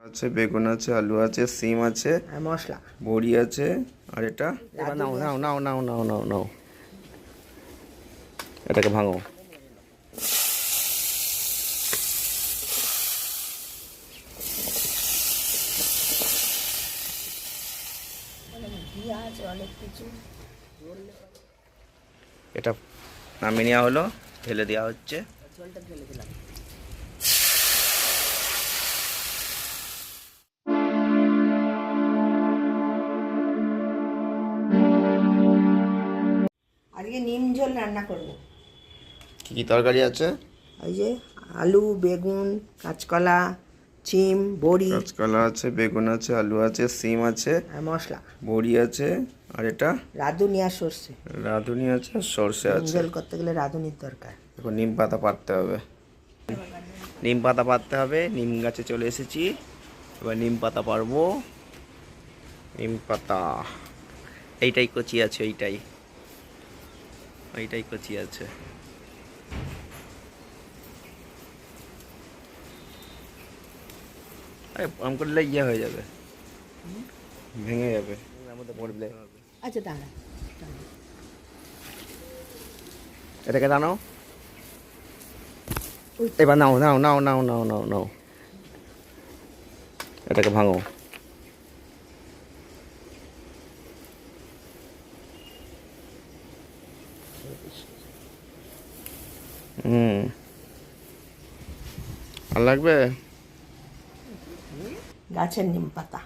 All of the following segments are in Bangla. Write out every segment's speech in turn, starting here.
আছে, বেগুন আছে, আলু আছে, সিম আছে, আর মশলা বড়ি আছে। আর এটা এবার নাও নাও নাও নাও নাও নাও নাও এটাকে ভাঙো। আছে অনেক কিছু। এটা নামিয়ে নেওয়া হলো, ঢেলে দেওয়া হচ্ছে। জলটা ঢেলে দিলাম। আজকে নিম ঝোল রান্না করব। কি কি তরকারি আছে? এই যে আলু, বেগুন, কাঁচকলা, চিম, বড়ি কাঁচকলা আছে, বেগুন আছে, আলু আছে, সিম আছে, আর মশলা বড়ি আছে। আর এটা রাঁধুনি আর সর্ষে। রাঁধুনি আছে, আর সর্ষে নিম আছে। ঝোল করতে গেলে রাঁধুনির দরকার। এখন নিম পাতা পাততে হবে। নিম পাতা পাততে হবে। নিম গাছে চলে এসেছি, এবার নিম পাতা পারবো। নিম পাতা এইটাই কচি আছে, এইটাই কচি আছে। আরে আম করলে ইয়ে হয়ে যাবে, ভেঙে যাবে, এর মধ্যে পড়লে। আচ্ছা দাঁড়া, এটাকে টানো। এবার নাও নাও নাও নাও নাও নাও নাও এটাকে ভাঙো। আর লাগবে? গাছের নিম পাতা।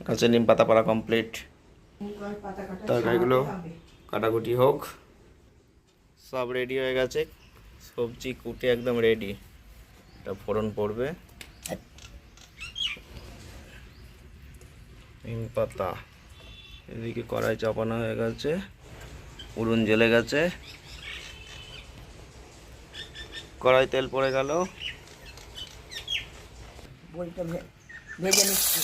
গাছের নিম পাতা পাড়া কমপ্লিট। তরকারিগুলো কাটাকুটি হোক, সব রেডি হয়ে গেছে। সবজি কুটে একদম রেডি। এটা ফোড়ন পড়বে। নিম পাতা এদিকে কড়াই চাপানো হয়ে গেছে, উনুন জ্বলে গেছে, কড়াই তেল পড়ে গেল। বইটা ভেজে নিচ্ছি।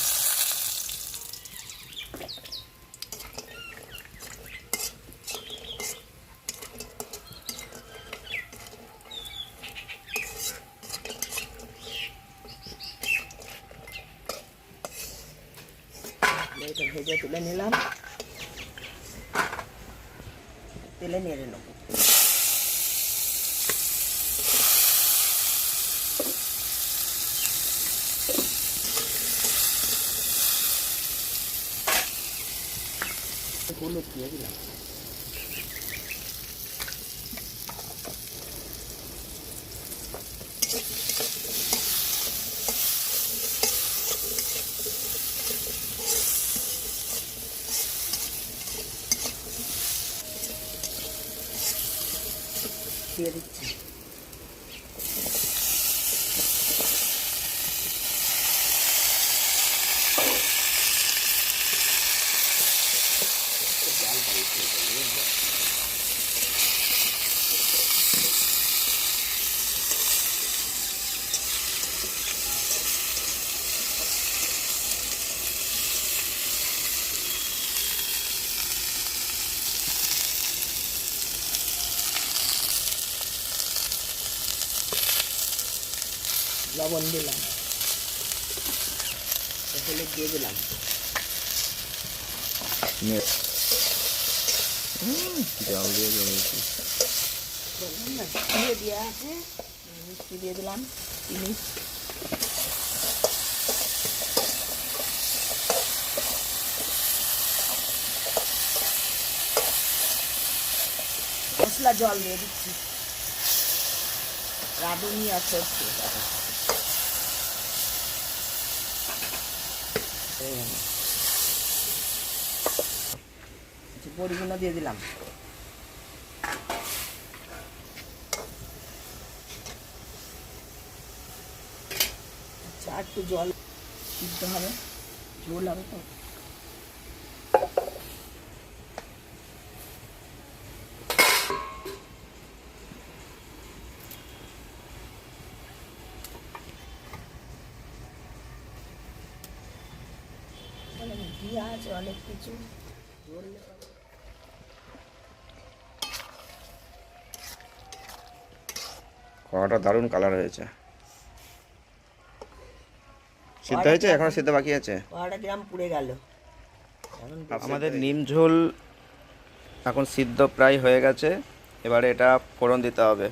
বইটা ভেজে তুলে নিলাম, তেলে নেড়ে নেবো। হলুদ দিয়ে দিলাম। দিয়ে দিচ্ছি। লবণ দিলাম, হলুদ দিয়ে দিলাম। জল দিয়ে জমেছি। দিয়ে দেওয়া আছে, মিষ্টি দিয়ে দিলাম, চিনি। মশলা জল দিয়ে দিচ্ছি, রাঁধুনি আর সর্ষে। বড়িগুলো দিয়ে দিলাম। আচ্ছা একটু জল দিতে হবে, ঝোল হবে তো। দিয়া আছে অনেক কিছু, ঝোল কড়াটা দারুণ কালার হয়েছে। সিদ্ধ হয়েছে, এখনো সিদ্ধ বাকি আছে। কড়াটা কিরম পুড়ে গেল এখন। আমাদের নিম ঝোল এখন সিদ্ধ প্রায় হয়ে গেছে। এবারে এটা ফোড়ন দিতে হবে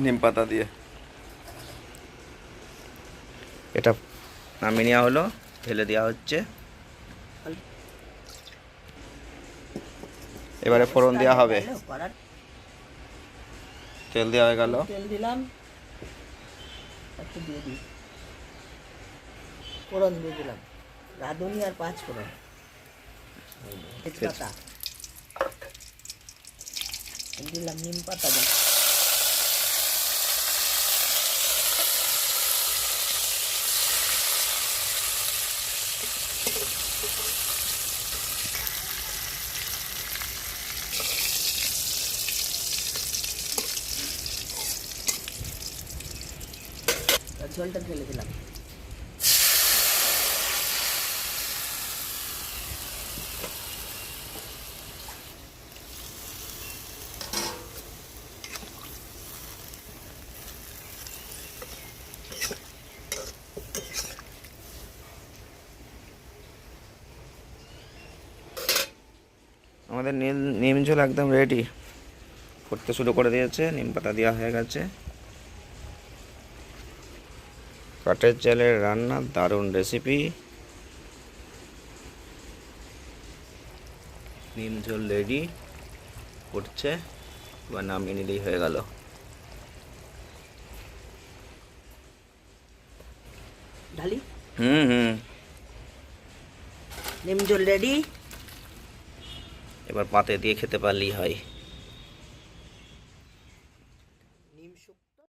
নিম পাতা দিয়ে। এটা নামিয়ে নেওয়া হলো, ঢেলে দেওয়া হচ্ছে। এবারে ফোড়ন দেওয়া হবে, তেল দেওয়া হয়ে গেল। তেল দিলাম, একটু দিয়ে দিই, ফোড়ন দিয়ে দিলাম রাঁধুনি আর 5 ফোড়ন, তেজপাতা দিলাম, নিম পাতা দিলাম, ঝোলটা ঢেলে দিলাম। আমাদের নিম ঝোল একদম রেডি, ফুটতে শুরু করে দিয়েছে। নিম পাতা দেওয়া হয়ে গেছে। কাঠের জালের রান্না, দারুণ রেসিপি। নিম ঝোল রেডি, ফুটছে, এবার নামিয়ে নিলেই হয়ে গেল। ঢালি, হুম। নিম ঝোল রেডি। এবার পাতে দিয়ে খেতে পারলেই হয়।